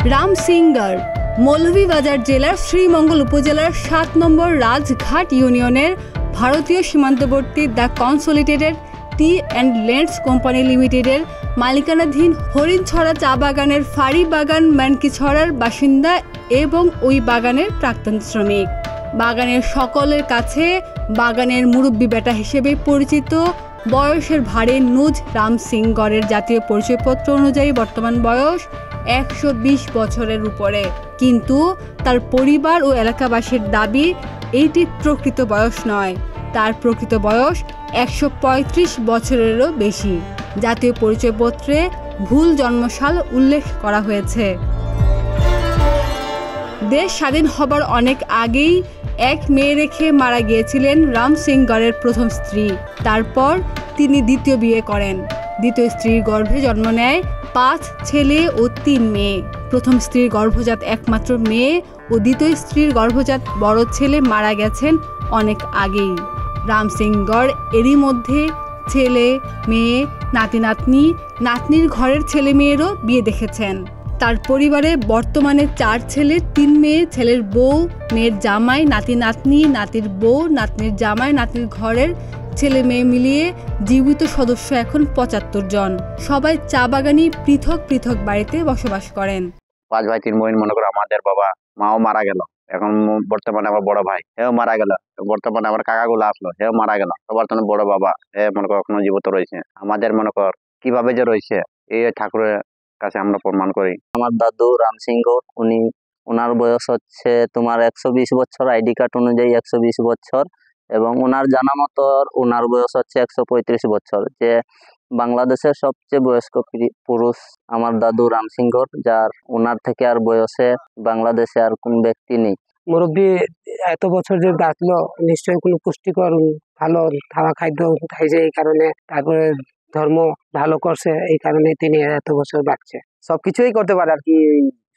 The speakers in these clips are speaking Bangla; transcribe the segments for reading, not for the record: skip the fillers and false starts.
রামসিংগড় মৌলভীবাজার জেলার শ্রীমঙ্গল উপজেলার ৭ নম্বর রাজঘাট ইউনিয়নের ভারতীয় সীমান্তবর্তী the consolidated T and lands company লিমিটেডের মালিকানাধীন হরিণছড়া চা বাগানের ফাড়ি বাগান মানকিছড়ার বাসিন্দা এবং ওই বাগানের প্রাক্তন শ্রমিক। বাগানের সকলের কাছে বাগানের মুরব্বী বেটা হিসেবে পরিচিত বয়সের ভারে নুজ রামসিংগড়ের জাতীয় পরিচয়পত্র অনুযায়ী বর্তমান বয়স ১২০ বছরের উপরে, কিন্তু তার পরিবার ও এলাকাবাসীর দাবি এইটি প্রকৃত বয়স নয়, তার প্রকৃত বয়স ১৩৫ বছরেরও বেশি। জাতীয় পরিচয়পত্রে ভুল জন্মসাল উল্লেখ করা হয়েছে। দেশ স্বাধীন হবার অনেক আগেই এক মেয়ে রেখে মারা গিয়েছিলেন রামসিংগড়ের প্রথম স্ত্রী। তারপর তিনি দ্বিতীয় বিয়ে করেন। দ্বিতীয় স্ত্রীর গর্ভে জন্ম নেয় ৫ ছেলে ও ৩ মেয়ে। প্রথম স্ত্রীর গর্ভজাত একমাত্র মেয়ে ও দ্বিতীয় স্ত্রীর গর্ভজাত বড় ছেলে মারা গেছেন অনেক আগেই। রামসিংগড় এরই মধ্যে ছেলে, মেয়ে, নাতি নাতনি, নাতনির ঘরের ছেলে মেয়েরও বিয়ে দেখেছেন। তার পরিবারে বর্তমানে ৪ ছেলে, ৩ মেয়ে, ছেলের বউ, মেয়ের জামাই, নাতি নাতনি, নাতির বউ, নাতনির জামাই, নাতির ঘরের ছেলে মেয়ে মিলিয়ে জীবিত সদস্য এখন ৭৫ জন। সবাই চা বাগানি পৃথক পৃথক বাড়িতে বসবাস করেন। ৫ ভাই ৩ বোন, মনে করো আমাদের বাবা মাও মারা গেল, এখন বর্তমানে আমার বড় ভাই হেও মারা গেল, বর্তমানে আমার কাকাগুলো আসলো হেও মারা গেল, বর্তমানে বড় বাবা হে মনে কর এখনো জীবিত রয়েছে। আমাদের মনে কর কিভাবে যে রয়েছে এই ঠাকুরের কাছে আমরা প্রমাণ করি। আমার দাদু রামসিংগড়, ওনার বয়স হচ্ছে তোমার ১২০ বছর, আইডি কার্ড অনুযায়ী ১২০ বছর, এবং ওনার জানা মতো ওনার বয়স হচ্ছে ১৩৫ বছর। যে বাংলাদেশের সবচেয়ে বয়স্ক পুরুষ আমার দাদু রামসিংগড়, যার ওনার থেকে আর বয়সে বাংলাদেশে আর কোন ব্যক্তি নেই। মুরব্বী এত বছর যে বাঁচলো, নিশ্চয়ই কোনো পুষ্টিকর ভালো খাওয়া খাদ্য খাইছে, এই কারণে, তারপরে ধর্ম ভালো করছে, এই কারণে তিনি এত বছর বাঁচছে। সবকিছুই করতে পারে আর কি,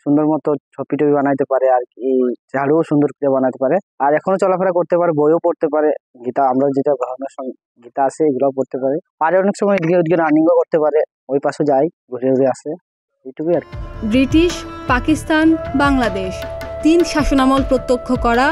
সুন্দর মতো ছবি টবি বানাইতে পারে আর কি, ঝাড়ুও সুন্দর করে বানাতে পারে, আর এখনো চলাফেরা করতে পারে, বইও পড়তে পারে, গীতা আমরা যেটা ধর্মের গীতা আছে এগুলো পড়তে পারে, আর অনেক সময় এদিকে ওদিকে রানিংও করতে পারে, ওই পাশে যায় ঘুরে ঘুরে আসে, এইটুকুই আর কি। ব্রিটিশ, পাকিস্তান, বাংলাদেশ ৩ শাসনামল প্রত্যক্ষ করা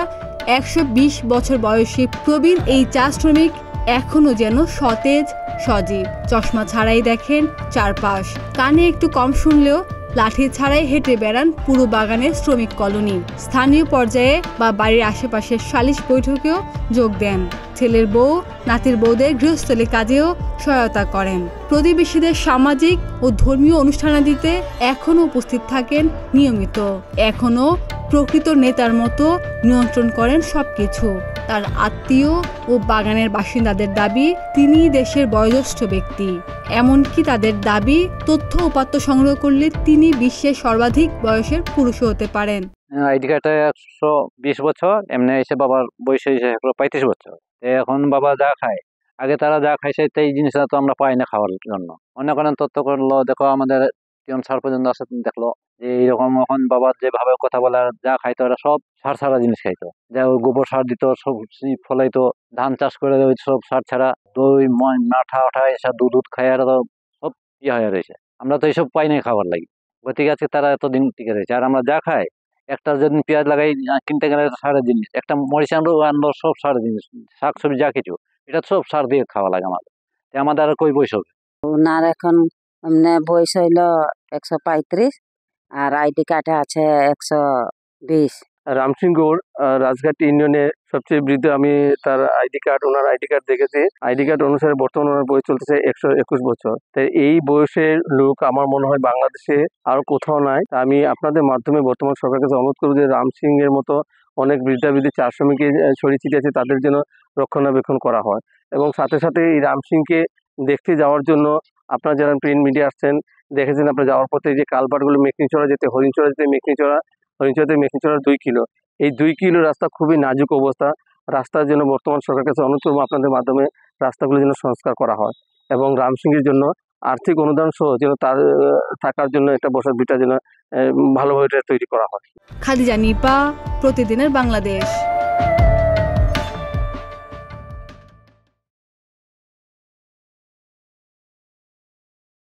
১২০ বছর বয়সী প্রবীণ এই চা শ্রমিক এখনো যেন সতেজ সজীব। চশমা ছাড়াই দেখেন চারপাশ, কানে একটু কম শুনলেও লাঠি ছাড়াই হেঁটে বেড়ান পুরো বাগানের শ্রমিক কলোনি। স্থানীয় পর্যায়ে বা বাড়ির আশেপাশের সালিশ বৈঠকেও যোগ দেন। ছেলের বউ, নাতির বউদের গৃহস্থলী কাজেও সহায়তা করেন। প্রতিবেশীদের সামাজিক ও ধর্মীয় অনুষ্ঠানাদিতে এখনও উপস্থিত থাকেন নিয়মিত। এখনও প্রকৃত নেতার মতো নিয়ন্ত্রণ করেন সবকিছু। তার আত্মীয় ও বাগানের বাসিন্দাদের দাবি তিনি দেশের বয়োজ্যেষ্ঠ ব্যক্তি। এমনকি তাদের দাবি তথ্য উপাত্ত সংগ্রহ করলে তিনি বিশ্বের সর্বাধিক বয়সের পুরুষ হতে পারেন। আইডি কার্ডে ১২০ বছর, এমনি এসে বাবার বয়স হয়েছে ৩৫ বছর। এখন বাবা যা খায়, আগে তারা যা খাইছে এই জিনিসটা তো আমরা পাই না খাওয়ার জন্য। অনেক অনেক তথ্য করলো, দেখো আমাদের টিয়ন স্যার পর্যন্ত আসে, দেখলো যে এইরকম এখন বাবা যেভাবে কথা বলে যা খাইতো ওরা সব সার ছাড়া জিনিস খাইতো, যা গোবর সার দিত, সবজি ফলাইতো, ধান চাষ করে সব সার ছাড়া, দই মাঠা ওঠা এসব দুধ খাই, আর সব ইয়ে হয়ে রয়েছে। আমরা তো এইসব পাই নাই খাবার লাগি, গতিকে আজকে তারা এতদিন টিকে রয়েছে। আর আমরা যা খাই, একটা যেদিন পেঁয়াজ লাগাই কিনতে গেলে সারের জিনিস, একটা মরিচ আনলো সব সারের জিনিস, শাকসবজি যা কিছু এটা সব সার দিয়ে খাওয়া লাগে আমাদের। আমাদের আর কই বয়স হবে? ওনার এখন বয়স হইল ১৩৫ আর আইডি কার্ডে আছে ১২০। রামসিংগড় রাজঘাট ইউনিয়নে সবচেয়ে বৃদ্ধ। আমি তার আইডি কার্ড, ওনার আইডি কার্ড দেখেছি। আইডি কার্ড অনুসারে বর্তমানে ওনার বয়স চলতেছে ১২১ বছর। তাই এই বয়সের লোক আমার মনে হয় বাংলাদেশে আর কোথাও নাই। আমি আপনাদের মাধ্যমে বর্তমান সরকারের কাছে অনুরোধ করব যে রামসিং এর মতো অনেক বৃদ্ধা চা শ্রমিকের ছড়িয়ে ছিটিয়ে আছে, তাদের জন্য রক্ষণাবেক্ষণ করা হয়। এবং সাথে সাথে এই রামসিংকে দেখতে যাওয়ার জন্য আপনারা যারা প্রিন্ট মিডিয়া আসছেন, দেখেছেন আপনারা যাওয়ার পথে যে কালভার্টগুলো মেকনিচড়া যেতে, হরিণচড়া যেতে মেকনিচড়া ২ কিলো, এই ২ কিলো রাস্তা খুবই নাজুক অবস্থা। রাস্তার জন্য বর্তমান সরকারের কাছে অনুরোধ করবো আপনাদের মাধ্যমে রাস্তাগুলো যেন সংস্কার করা হয়, এবং রামসিংয়ের জন্য আর্থিক অনুদান সহ যেন তার থাকার জন্য একটা বসার ভিটা যেন ভালোভাবে তৈরি করা হয়। খাদিজা নিপা, প্রতিদিনের বাংলাদেশ।